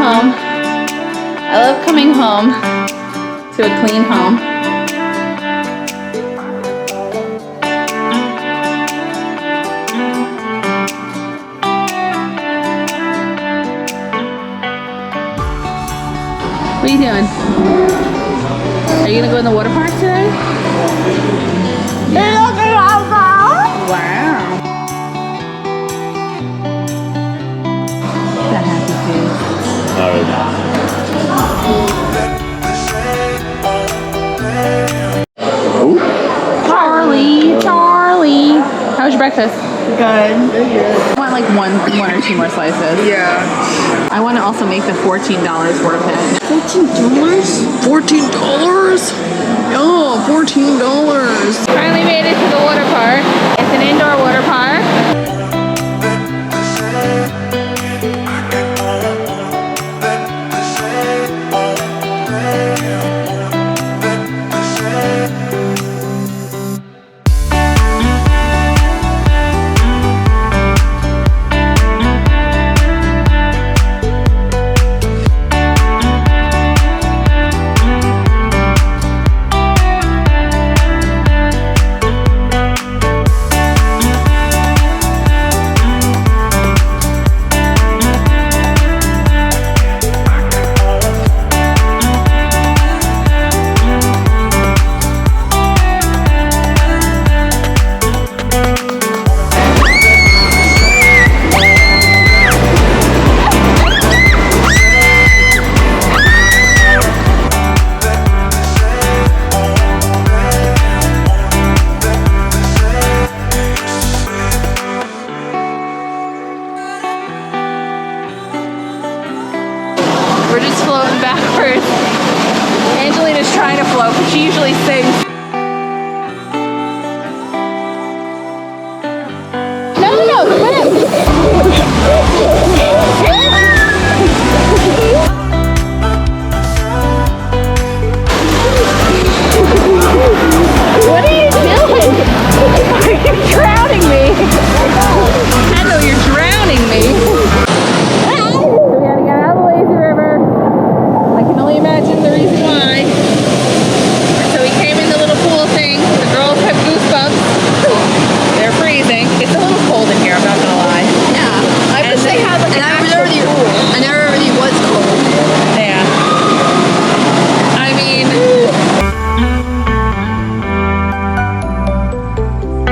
home. I love coming home to a clean home. What are you doing? Are you gonna go in the water park today? Yeah. Wow. That happy face. Charlie. How was your breakfast? Good. I want like one or two more slices. Yeah. I want to also make the $14 worth it. $14? $14? Oh, $14. Finally made it to the water park. It's an indoor water park. We're just floating backwards. Angelina's trying to float, but she usually sings. No, swim! What are you doing? Are you drowning me? I know you're drowning me. Imagine the reason why. So we came in the little pool thing. The girls have goosebumps. They're freezing. It's a little cold in here, I'm not gonna lie. Yeah. I wish they had like an actual pool. I never really was cold. Yeah. I mean...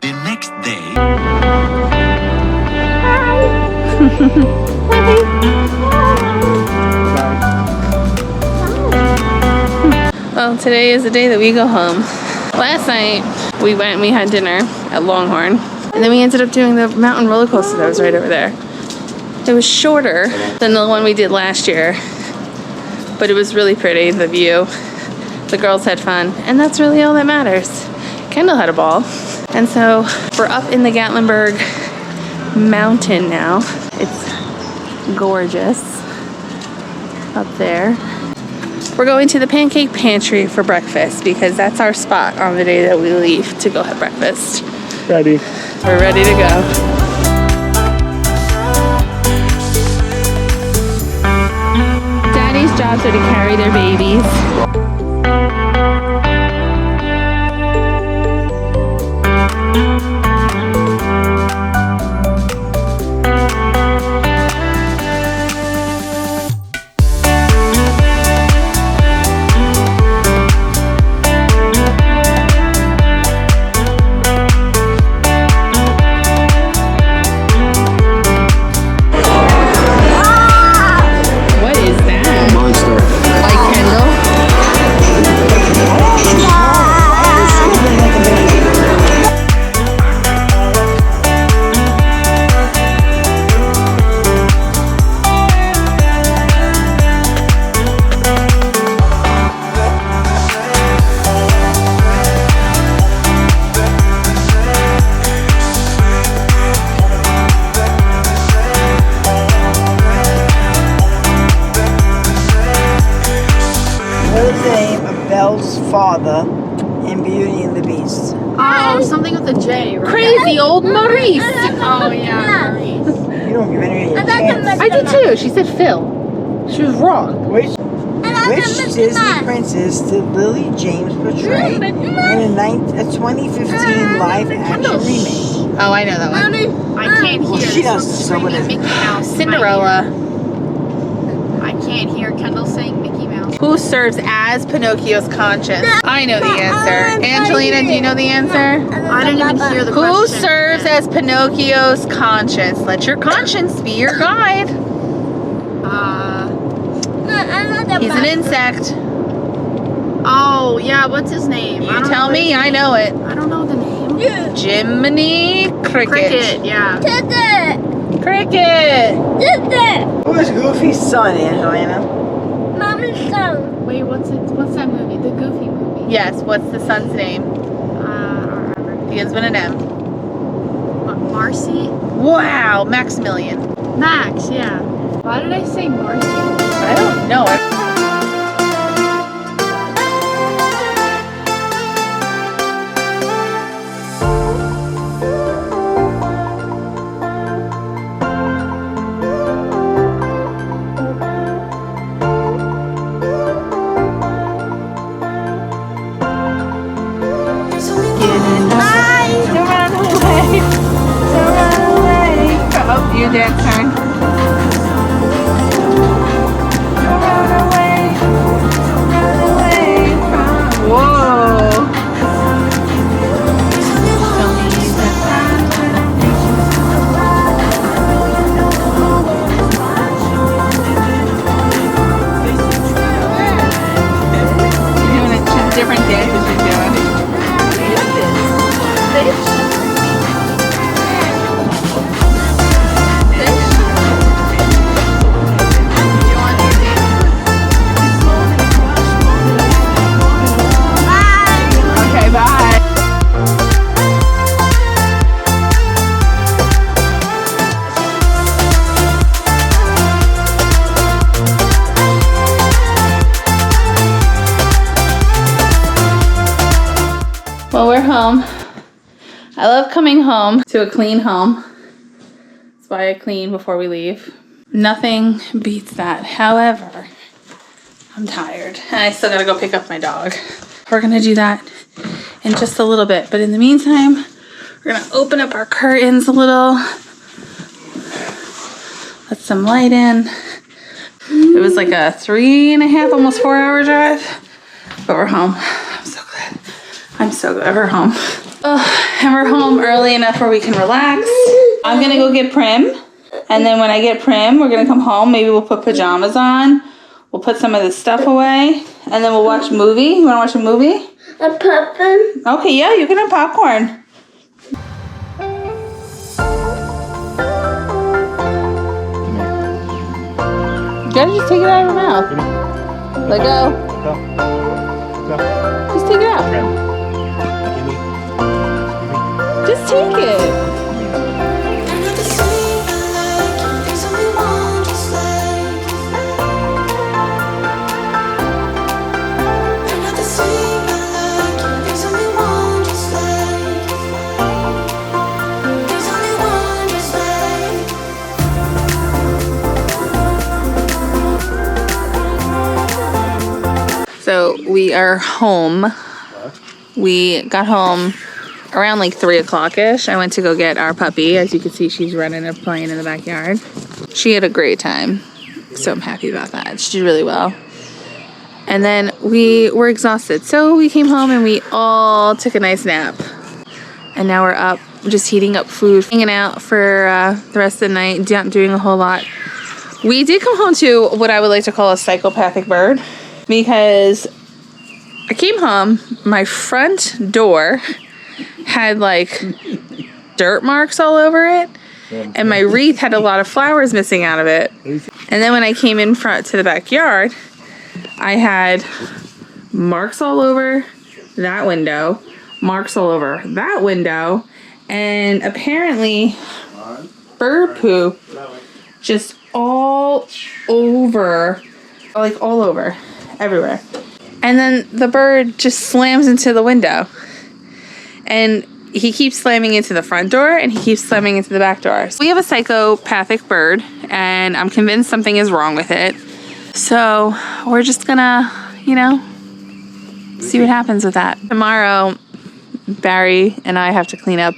The next day... Well, today is the day that we go home. Last night, we went and we had dinner at Longhorn. And then we ended up doing the mountain roller coaster that was right over there. It was shorter than the one we did last year. But it was really pretty, the view. The girls had fun. And that's really all that matters. Kendall had a ball. And so, we're up in the Gatlinburg mountain now. It's gorgeous up there. We're going to the Pancake Pantry for breakfast because that's our spot on the day that we leave to go have breakfast. Ready. We're ready to go. Daddy's jobs are to carry their babies. Father in Beauty and the Beast. Oh, something with a J, right? Crazy old Maurice. Oh, yeah, Maurice. You don't give any chance. I did too. She said Phil. She was wrong. Which Disney princess did Lily James portray in a 2015 live-action remake? Oh, I know that one. I can't hear. Well, she does, Someone's so what screaming is it? Mickey Mouse. in my Cinderella. ear. I can't hear Kendall saying Mickey Mouse. Who serves as Pinocchio's conscience? I know the answer. Angelina, do you know the answer? I didn't even hear the Who question. serves as Pinocchio's conscience? Let your conscience be your guide. He's an insect. Oh, yeah, what's his name? I You don't tell know me, I know it. I don't know the name. Jiminy Cricket. Cricket, yeah. Cricket. Who is Goofy's son, Angelina? Wait, what's that movie? The Goofy movie. Yes, what's the son's name? I don't remember. Begins with an M. Marcy? Wow, Maximilian. Max, yeah. Why did I say Marcy? I don't know. Oh, you dance turn. Whoa. You're doing different dances you're doing. Okay, bye. Well, we're home. I love coming home to a clean home. That's why I clean before we leave. Nothing beats that. However, I'm tired and I still gotta go pick up my dog. We're gonna do that in just a little bit. But in the meantime, we're gonna open up our curtains a little. Let some light in. It was like a 3.5, almost 4 hour drive, but we're home. I'm so glad. I'm so glad we're home. Oh, and we're home early enough where we can relax. I'm gonna go get Prim. And then when I get Prim, we're gonna come home. Maybe we'll put pajamas on. We'll put some of this stuff away. And then we'll watch a movie. You wanna watch a movie? A popcorn? Okay, yeah, you can have popcorn. You gotta just take it out of your mouth. Let go. Just take it out. Just take it. So we are home. We got home around like 3 o'clock-ish. I went to go get our puppy. As you can see, she's running and playing in the backyard. She had a great time. So I'm happy about that. She did really well. And then we were exhausted. So we came home and we all took a nice nap. And now we're up, just heating up food, hanging out for the rest of the night, not doing a whole lot. We did come home to what I would like to call a psychopathic bird. Because I came home, my front door had like dirt marks all over it, and my wreath had a lot of flowers missing out of it. And then when I came in front to the backyard, I had marks all over that window, marks all over that window, and apparently bird poop just all over, like all over. Everywhere. And then the bird just slams into the window. And he keeps slamming into the front door and he keeps slamming into the back door. So we have a psychopathic bird and I'm convinced something is wrong with it. So we're just gonna, you know, see what happens with that. Tomorrow, Barry and I have to clean up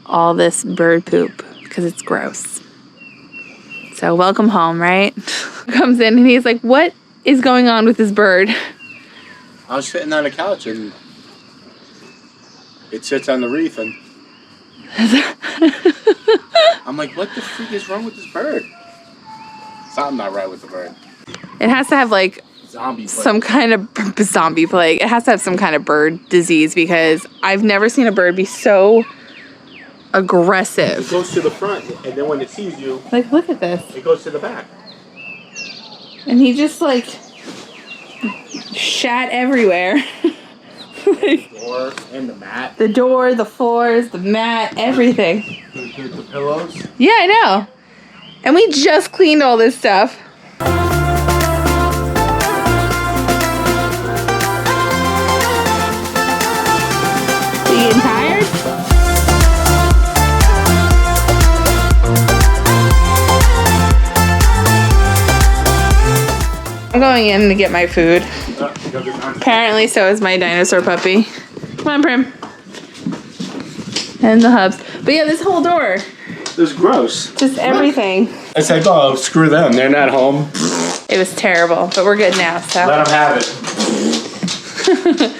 all this bird poop because it's gross. So welcome home, right? Comes in and he's like, what is going on with this bird? I was sitting on the couch and it sits on the reef and I'm like, what the freak is wrong with this bird? Something not right with the bird. It has to have like Zombie plague. some kind of zombie plague. It has to have some kind of bird disease because I've never seen a bird be so aggressive. It goes to the front and then when it sees you, Like, look at this. it goes to the back. And he just like shat everywhere. Like, Door and the mat, the door, the floors, the mat, everything. the pillows. Yeah, I know. And we just cleaned all this stuff. You getting tired? I'm going in to get my food. Apparently, so is my dinosaur puppy. Come on, Prim. And the hubs. But yeah, this whole door. It was gross. Just everything. It's like, oh, screw them. They're not home. It was terrible, but we're good now, so. Let them have it.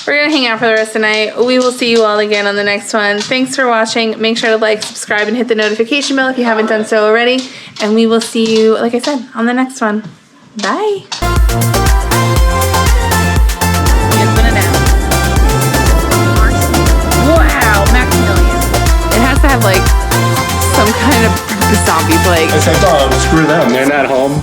We're gonna hang out for the rest of the night. We will see you all again on the next one. Thanks for watching. Make sure to like, subscribe, and hit the notification bell if you haven't done so already. And we will see you, like I said, on the next one. Bye. Wow, Maximilian. It has to have like some kind of zombie plague. It's like, oh, screw them. They're not home.